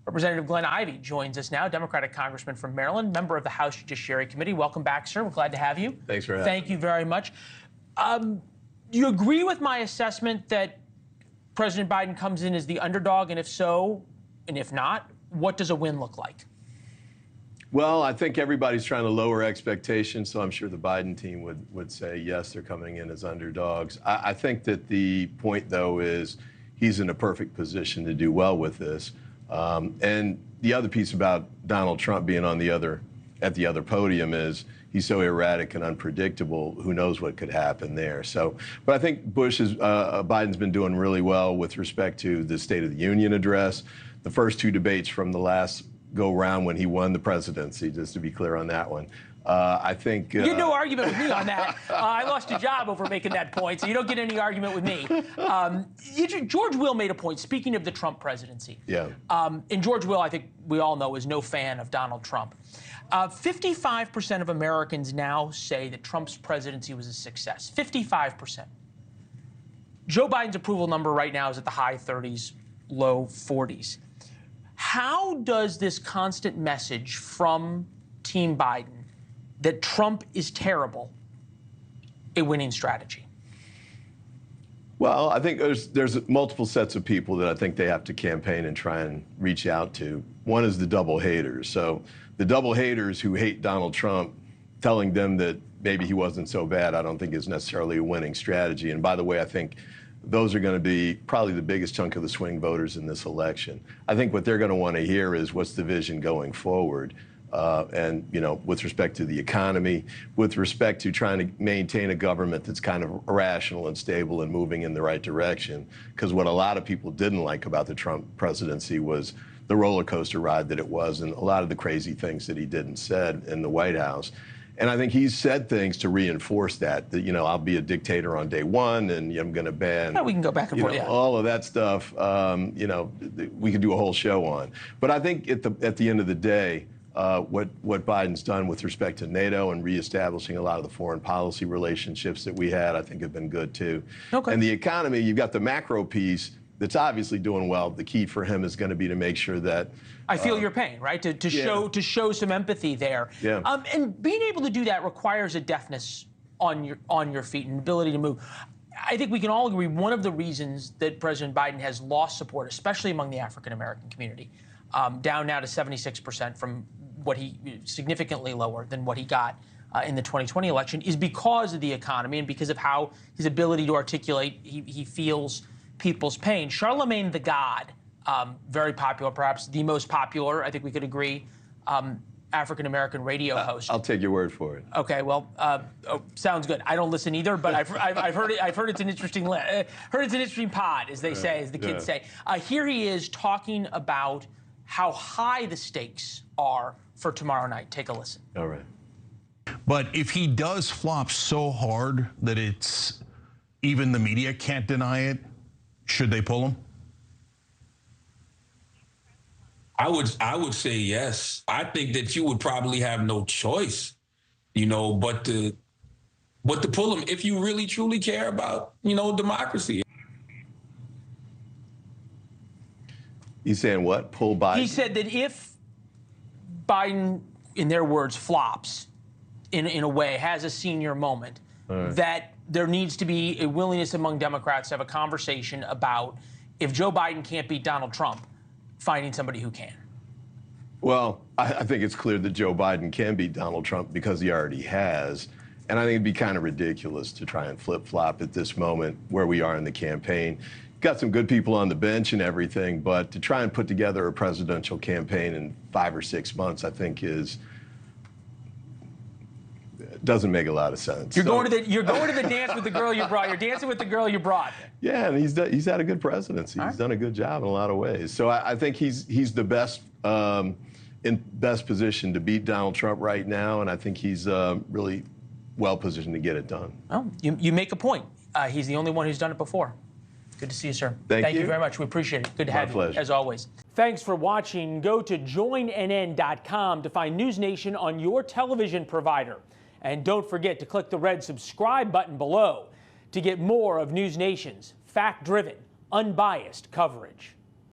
Representative Glenn Ivey joins us now, Democratic congressman from Maryland, member of the House Judiciary Committee. Welcome back, sir. We're glad to have you. Thanks for having me. Thank you very much. Do you agree with my assessment that President Biden comes in as the underdog? And if so, and if not, what does a win look like? Well, I think everybody's trying to lower expectations, so I'm sure the Biden team would say, yes, they're coming in as underdogs. I think that the point, though, is he's in a perfect position to do well with this. And the other piece about Donald Trump being at the other podium is he's so erratic and unpredictable. Who knows what could happen there? But I think Biden's been doing really well with respect to the State of the Union address. The first two debates from the last go round when he won the presidency, just to be clear on that one. I think you had no argument with me on that. I lost a job over making that point, so you don't get any argument with me. George Will made a point, speaking of the Trump presidency. Yeah. And George Will, I think we all know, is no fan of Donald Trump. 55% of Americans now say that Trump's presidency was a success. 55%. Joe Biden's approval number right now is at the high 30s, low 40s. How does this constant message from Team Biden that Trump is terrible a winning strategy? Well, I think there's multiple sets of people that I think they have to campaign and try and reach out to. One is the double haters. So the double haters who hate Donald Trump, telling them that maybe he wasn't so bad, I don't think is necessarily a winning strategy. And by the way, I think those are going to be probably the biggest chunk of the swing voters in this election. I think what they're going to want to hear is what's the vision going forward. And, you know, with respect to the economy, with respect to trying to maintain a government that's kind of rational and stable and moving in the right direction. Because what a lot of people didn't like about the Trump presidency was the roller coaster ride that it was and a lot of the crazy things that he did and said in the White House. And I think he's said things to reinforce that, you know, I'll be a dictator on day one and I'm going to ban. Yeah, we can go back and forth, yeah. All of that stuff, you know, we could do a whole show on. But I think at the end of the day, what Biden's done with respect to NATO and reestablishing a lot of the foreign policy relationships that we had, I think have been good too. Okay. And the economy, you've got the macro piece that's obviously doing well. The key for him is going to be to make sure that I feel your pain, right? To show some empathy there. Yeah. And being able to do that requires a deftness on your feet and ability to move. I think we can all agree one of the reasons that President Biden has lost support, especially among the African American community, down now to 76% from what he significantly lower than what he got in the 2020 election, is because of the economy and because of how his ability to articulate he feels people's pain. Charlemagne the God, very popular, perhaps the most popular, I think we could agree, African-American radio host. I'll take your word for it. Okay, well, sounds good. I don't listen either, but I've heard it. I've heard it's an interesting heard it's an interesting pod, as they say, as the kids say. Here he is talking about how high the stakes are for tomorrow night. Take a listen. All right. But if he does flop so hard that it's even the media can't deny it, should they pull him? I would say yes. I think that you would probably have no choice, you know, but to pull him if you really truly care about, you know, democracy. He's saying what? Pull Biden? He said that if Biden, in their words, flops in a way, has a senior moment, that there needs to be a willingness among Democrats to have a conversation about, if Joe Biden can't beat Donald Trump, finding somebody who can. Well, I think it's clear that Joe Biden can beat Donald Trump because he already has. And I think it'd be kind of ridiculous to try and flip-flop at this moment where we are in the campaign. Got some good people on the bench and everything, but to try and put together a presidential campaign in 5 or 6 months, I think doesn't make a lot of sense. You're going to the dance with the girl you brought. You're dancing with the girl you brought. Yeah, and he's had a good presidency. He's done a good job in a lot of ways. So I think he's the best in best position to beat Donald Trump right now, and I think he's really well positioned to get it done. Oh, you make a point. He's the only one who's done it before. Good to see you, sir. Thank you you very much. We appreciate it. Good to have pleasure. you, as always. Thanks for watching. Go to joinnn.com to find NewsNation on your television provider. And don't forget to click the red subscribe button below to get more of NewsNation's fact-driven, unbiased coverage.